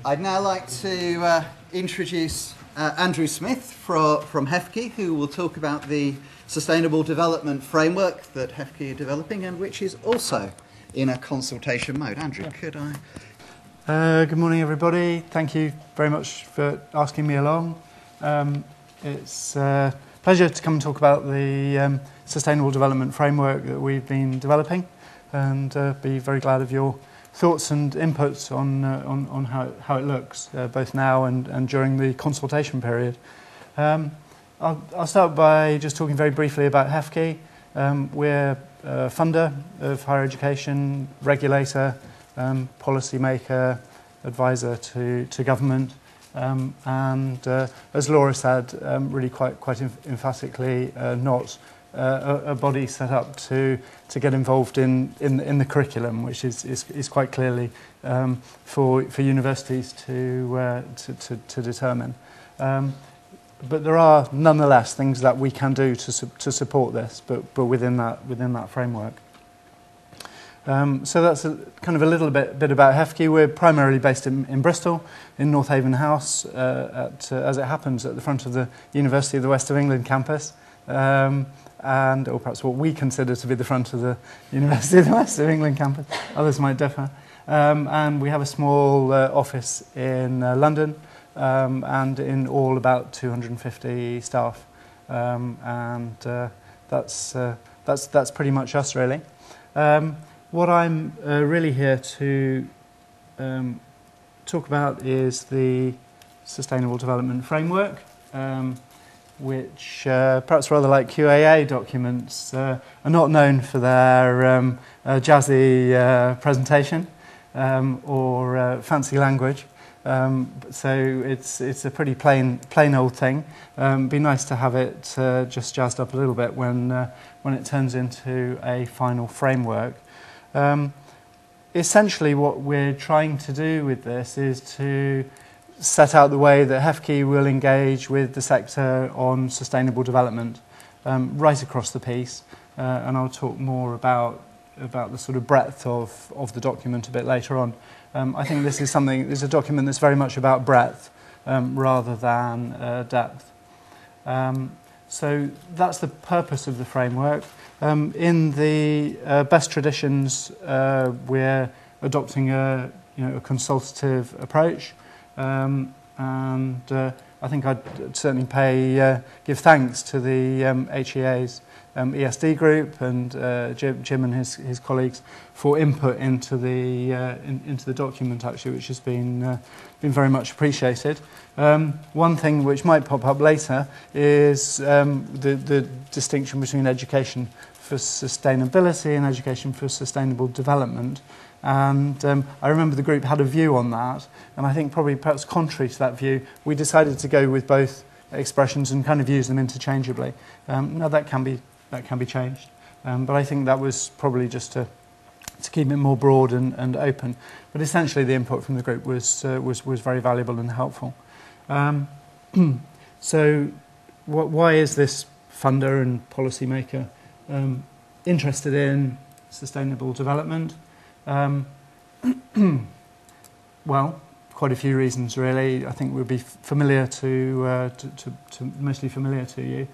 I'd now like to introduce Andrew Smith from HEFCE, who will talk about the Sustainable Development Framework that HEFCE are developing and which is also in a consultation mode. Andrew, could I... Good morning, everybody. Thank you very much for asking me along. It's a pleasure to come and talk about the Sustainable Development Framework that we've been developing, and be very glad of your thoughts and inputs on how it looks, both now and during the consultation period. I'll start by just talking very briefly about HEFCE. We're a funder of higher education, regulator, policy maker, advisor to government, and as Laura said, really quite emphatically, not a body set up to get involved in the curriculum, which is quite clearly for universities to determine. But there are nonetheless things that we can do to support this, but within that framework. So that's kind of a little bit about HEFCE. We're primarily based in Bristol, in North Haven House, as it happens, at the front of the University of the West of England campus, or perhaps what we consider to be the front of the University of the West of England campus. Others might differ. And we have a small office in London, and in all about 250 staff. That's pretty much us, really. What I'm really here to talk about is the Sustainable Development Framework, which, perhaps rather like QAA documents, are not known for their jazzy presentation or fancy language. So it's a pretty plain old thing. Be nice to have it just jazzed up a little bit when it turns into a final framework. Essentially what we're trying to do with this is to set out the way that HEFCE will engage with the sector on sustainable development right across the piece, and I'll talk more about the sort of breadth of the document a bit later on. I think this is a document that's very much about breadth rather than depth. So that's the purpose of the framework. In the best traditions, we're adopting a consultative approach, and I think I'd certainly give thanks to the HEA's ESD group and Jim and his colleagues for input into the document, actually, which has been very much appreciated. One thing which might pop up later is the distinction between education for sustainability and education for sustainable development. And I remember the group had a view on that, and I think perhaps contrary to that view, we decided to go with both expressions and kind of use them interchangeably. Now that can be changed, but I think that was probably just to keep it more broad and open. But essentially, the input from the group was very valuable and helpful. So, why is this funder and policymaker interested in sustainable development? Well, quite a few reasons, really. I think would be familiar mostly familiar to you.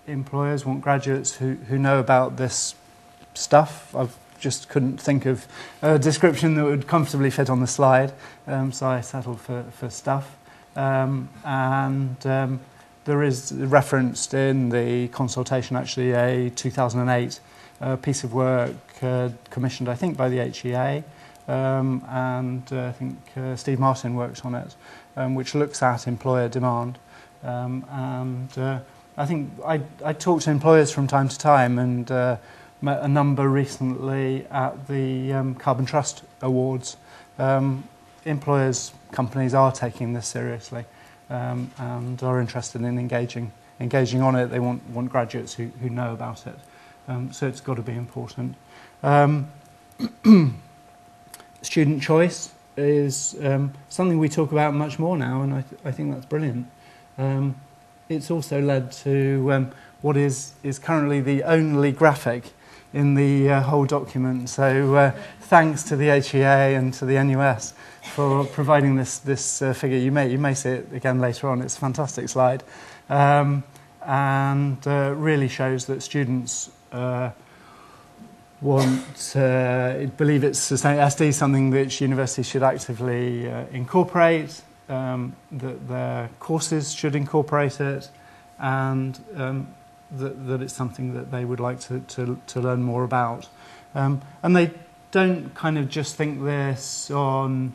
Employers want graduates who know about this stuff. I just couldn't think of a description that would comfortably fit on the slide, so I settled for stuff. There is referenced in the consultation, actually, a 2008 piece of work commissioned, I think, by the HEA, and I think Steve Martin worked on it, which looks at employer demand. I think I talk to employers from time to time, and met a number recently at the Carbon Trust Awards. Companies are taking this seriously, and are interested in engaging on it. They want graduates who know about it. So it's got to be important. Student choice is something we talk about much more now, and I think that's brilliant. It's also led to what is currently the only graphic in the whole document. So thanks to the HEA and to the NUS for providing this figure. You may see it again later on. It's a fantastic slide, and really shows that students believe it's SD is something which universities should actively incorporate, that their courses should incorporate it, and that it's something that they would like to learn more about. And they don't kind of just think this on,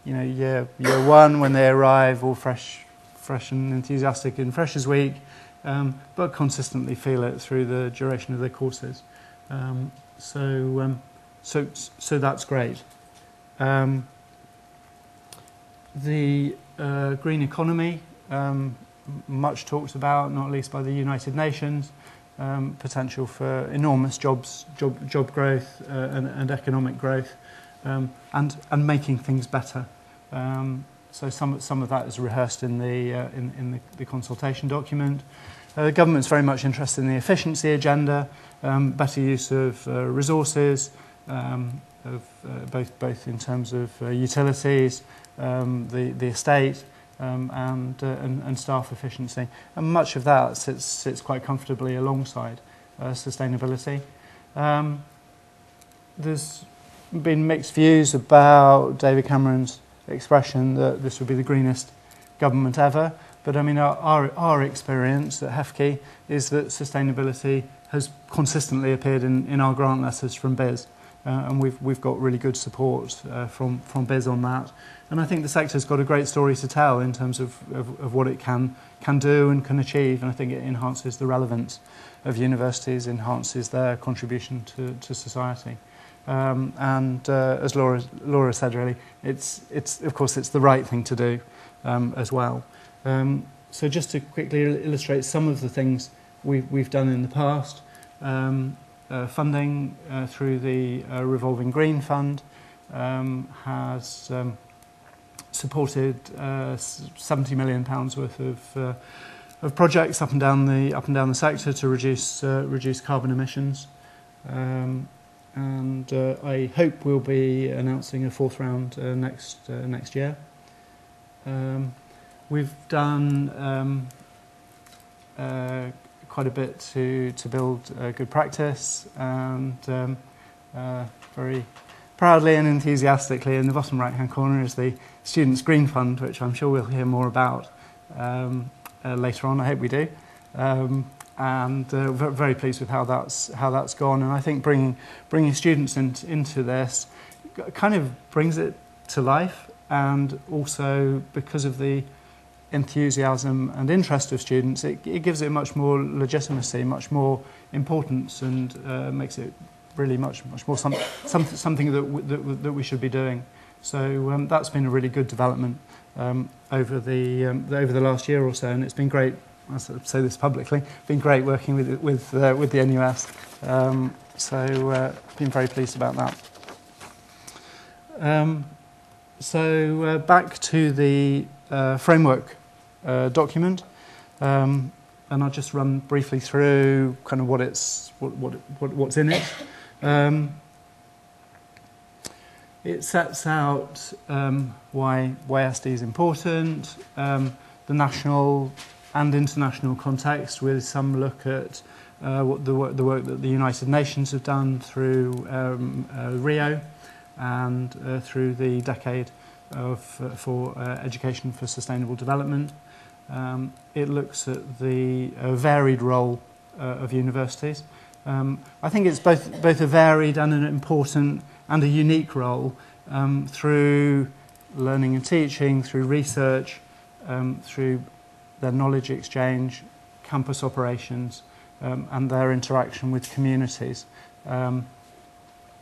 year one when they arrive, all fresh and enthusiastic in Freshers' Week, but consistently feel it through the duration of their courses. So that's great. The green economy, much talked about, not least by the United Nations, potential for enormous job growth and economic growth, and making things better. So some of that is rehearsed in the consultation document. The government's very much interested in the efficiency agenda, better use of resources, both in terms of utilities, the estate, and staff efficiency, and much of that sits quite comfortably alongside sustainability. There's been mixed views about David Cameron's expression that this would be the greenest government ever, but I mean our experience at HEFCE is that sustainability has consistently appeared in our grant letters from BIS, and we've got really good support from BIS on that. And I think the sector's got a great story to tell in terms of what it can do and can achieve, and I think it enhances the relevance of universities, enhances their contribution to society. And as Laura said, really, it's of course it's the right thing to do as well. So just to quickly illustrate some of the things we've done in the past, funding through the Revolving Green Fund has supported £70 million worth of projects up and down the sector to reduce carbon emissions, and I hope we'll be announcing a fourth round next year. We've done quite a bit to build good practice, and very proudly and enthusiastically in the bottom right hand corner is the Students' Green Fund, which I'm sure we'll hear more about later on. I hope we do, and very pleased with how that's gone. And I think bringing students into this kind of brings it to life, and also because of the enthusiasm and interest of students, it gives it much more legitimacy, much more importance, and makes it really much more something that we should be doing. So that's been a really good development over the last year or so, and it's been great. I say this publicly. Been great working with the NUS. So been very pleased about that. So back to the framework document, and I'll just run briefly through kind of what's in it. It sets out why SD is important, the national and international context, with some look at what the work that the United Nations have done through Rio and through the decade for education for sustainable development. It looks at the varied role of universities. I think it's both a varied and an important and a unique role through learning and teaching, through research, through their knowledge exchange, campus operations, and their interaction with communities.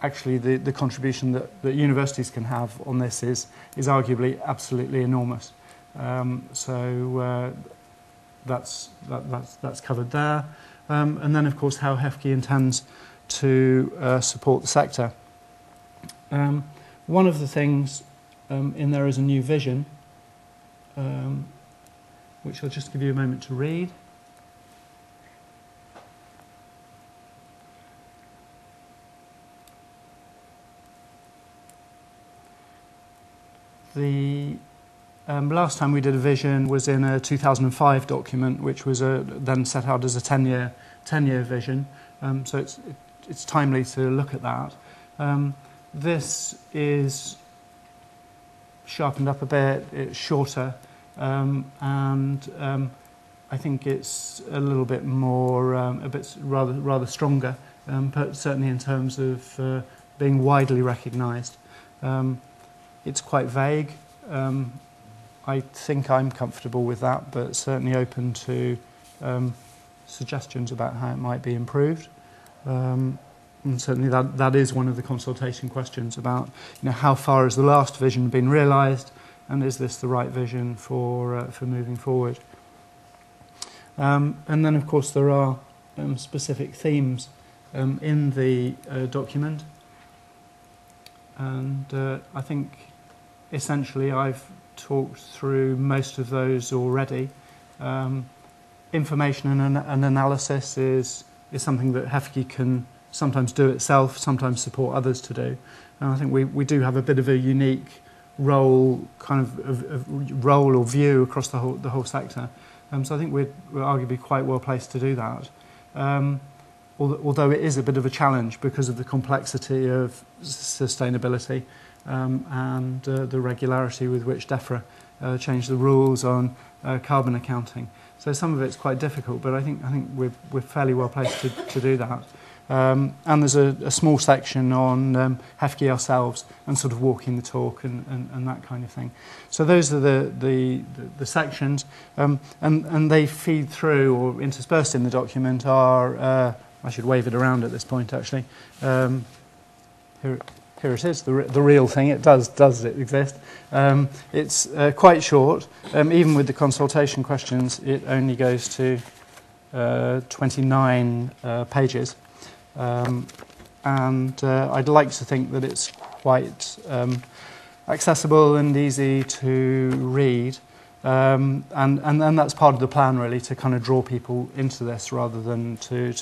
Actually, the contribution that universities can have on this is arguably absolutely enormous. So that's covered there. And then, of course, how HEFCE intends to support the sector. One of the things in there is a new vision, which I'll just give you a moment to read. The last time we did a vision was in a 2005 document, which was then set out as a 10-year vision. So it's timely to look at that. This is sharpened up a bit, it's shorter, and I think it's a little bit more, rather stronger, but certainly in terms of being widely recognised. It's quite vague. I think I'm comfortable with that, but certainly open to suggestions about how it might be improved. And certainly that is one of the consultation questions about, how far has the last vision been realised, and is this the right vision for moving forward? And then, of course, there are specific themes in the document, and I think essentially I've talked through most of those already. Information and analysis is something that HEFCE can sometimes do itself, sometimes support others to do. And I think we do have a bit of a unique role, of role or view across the whole sector. So I think we're arguably quite well placed to do that. Although it is a bit of a challenge because of the complexity of sustainability and the regularity with which DEFRA changed the rules on carbon accounting. So some of it's quite difficult, but I think we're fairly well placed to do that. And there's a small section on HEFCE ourselves and sort of walking the talk and that kind of thing. So those are the sections, and they feed through or interspersed in the document are, I should wave it around at this point actually. Here it is, the real thing. It does exist. It's quite short. Even with the consultation questions, it only goes to 29 pages. And I'd like to think that it's quite accessible and easy to read. And that's part of the plan, really, to kind of draw people into this rather than to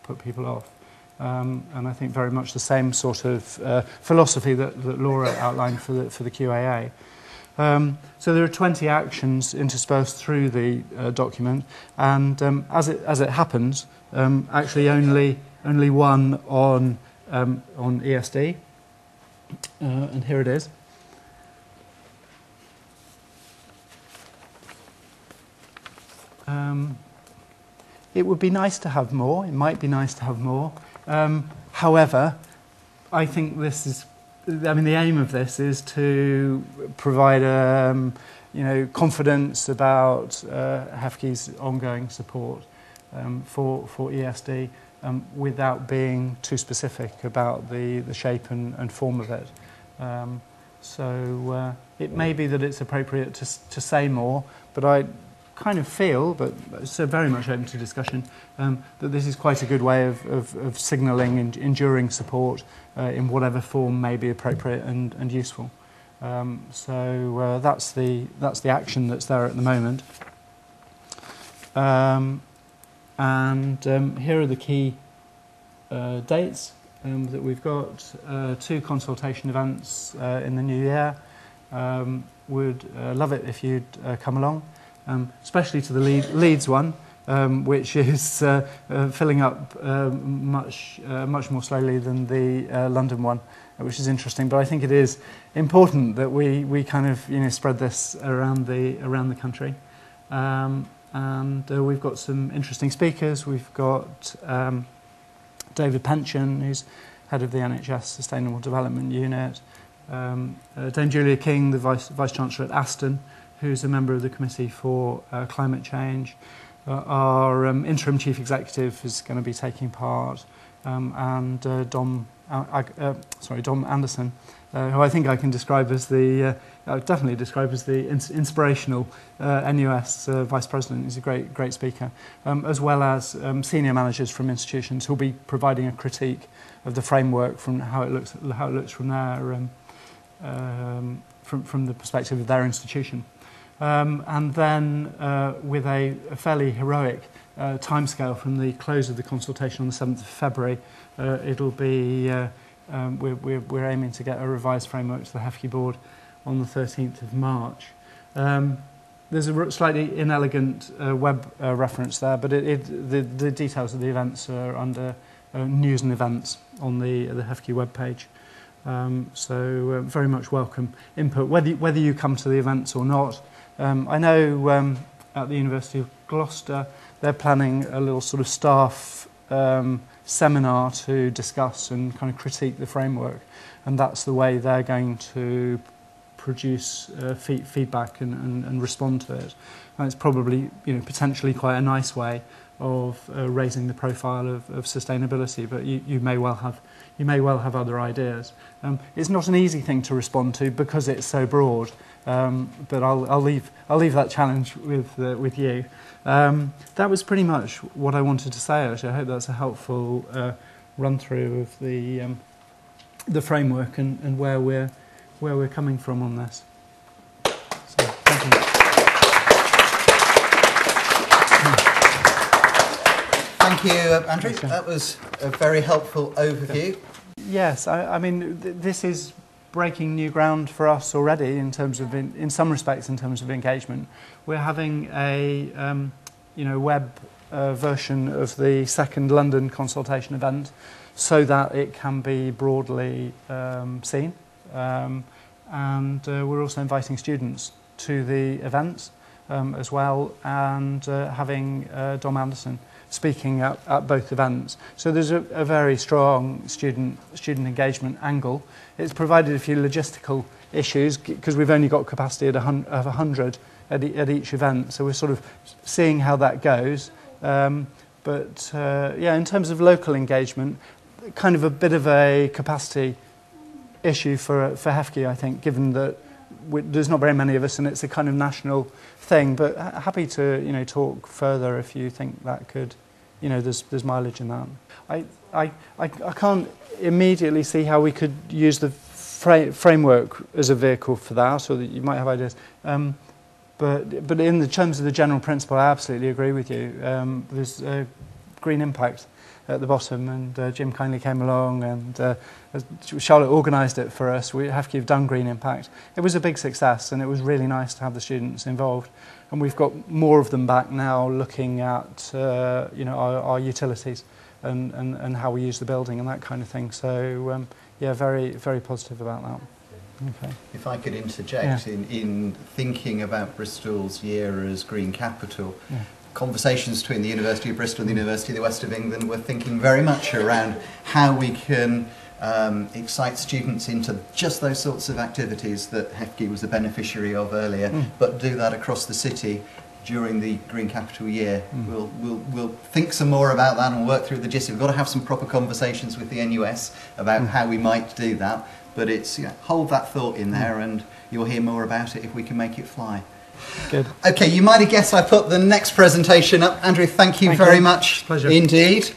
put people off. And I think very much the same sort of philosophy that Laura outlined for the QAA. So there are 20 actions interspersed through the document, and as it happens, actually only one on ESD, and here it is. It would be nice to have more. It might be nice to have more. However, I think this is, the aim of this is to provide, confidence about HEFCE's ongoing support for ESD without being too specific about the shape and form of it. So it may be that it's appropriate to say more, but I kind of feel, but so very much open to discussion, that this is quite a good way of signalling and enduring support in whatever form may be appropriate and useful. So that's the action that's there at the moment. And here are the key dates that we've got. 2 consultation events in the new year. Would love it if you'd come along. Especially to the Leeds one, which is filling up much more slowly than the London one, which is interesting. But I think it is important that we kind of spread this around the country. And we've got some interesting speakers. We've got David Pension, who's head of the NHS Sustainable Development Unit, Dame Julia King, the Vice Chancellor at Aston, who's a member of the Committee for Climate Change. Our interim Chief Executive is going to be taking part, and Dom Anderson, who I think I can describe as definitely describe as the inspirational NUS Vice President. He's a great speaker, as well as senior managers from institutions who'll be providing a critique of the framework from how it looks from their from the perspective of their institution. And then with a fairly heroic timescale from the close of the consultation on the 7th of February, it'll be, we're aiming to get a revised framework to the HEFCE board on the 13th of March. There's a slightly inelegant web reference there, but the details of the events are under news and events on the HEFCE webpage. So very much welcome input, whether you come to the events or not. I know at the University of Gloucester they're planning a little sort of staff seminar to discuss and kind of critique the framework, and that's the way they're going to produce feedback and respond to it. And it's probably, potentially quite a nice way of raising the profile of sustainability, but you may well have other ideas. It's not an easy thing to respond to because it's so broad, but I'll leave that challenge with you. That was pretty much what I wanted to say. Actually, I hope that's a helpful run through of the framework and where we're coming from on this. So, thank you. Thank you, Andrew. That was a very helpful overview. Yes, I mean, this is breaking new ground for us already in terms of, in some respects, in terms of engagement. We're having a web version of the second London consultation event so that it can be broadly seen. And we're also inviting students to the events as well, and having Dom Anderson speaking at both events. So there's a very strong student engagement angle. It's provided a few logistical issues because we've only got capacity of 100 at each event, so we're sort of seeing how that goes. But in terms of local engagement, kind of a bit of a capacity issue for HEFCE, I think, given that there's not very many of us and it's a kind of national thing. But happy to talk further if you think that could, there's mileage in that. I can't immediately see how we could use the framework as a vehicle for that, or that you might have ideas. But in the terms of the general principle, I absolutely agree with you. There's green impact at the bottom, and Jim kindly came along, and Charlotte organised it for us. We have done green impact. It was a big success, and it was really nice to have the students involved. And we've got more of them back now, looking at our utilities and how we use the building and that kind of thing. So very, very positive about that. Okay. If I could interject, in thinking about Bristol's year as green capital, conversations between the University of Bristol and the University of the West of England were thinking very much around how we can excite students into just those sorts of activities that HEFCE was a beneficiary of earlier, but do that across the city during the Green Capital year. We'll think some more about that and work through the gist. We've got to have some proper conversations with the NUS about how we might do that, but it's hold that thought in there, and you'll hear more about it if we can make it fly. Good. Okay, you might have guessed I put the next presentation up. Andrew, thank you very much Pleasure. Indeed.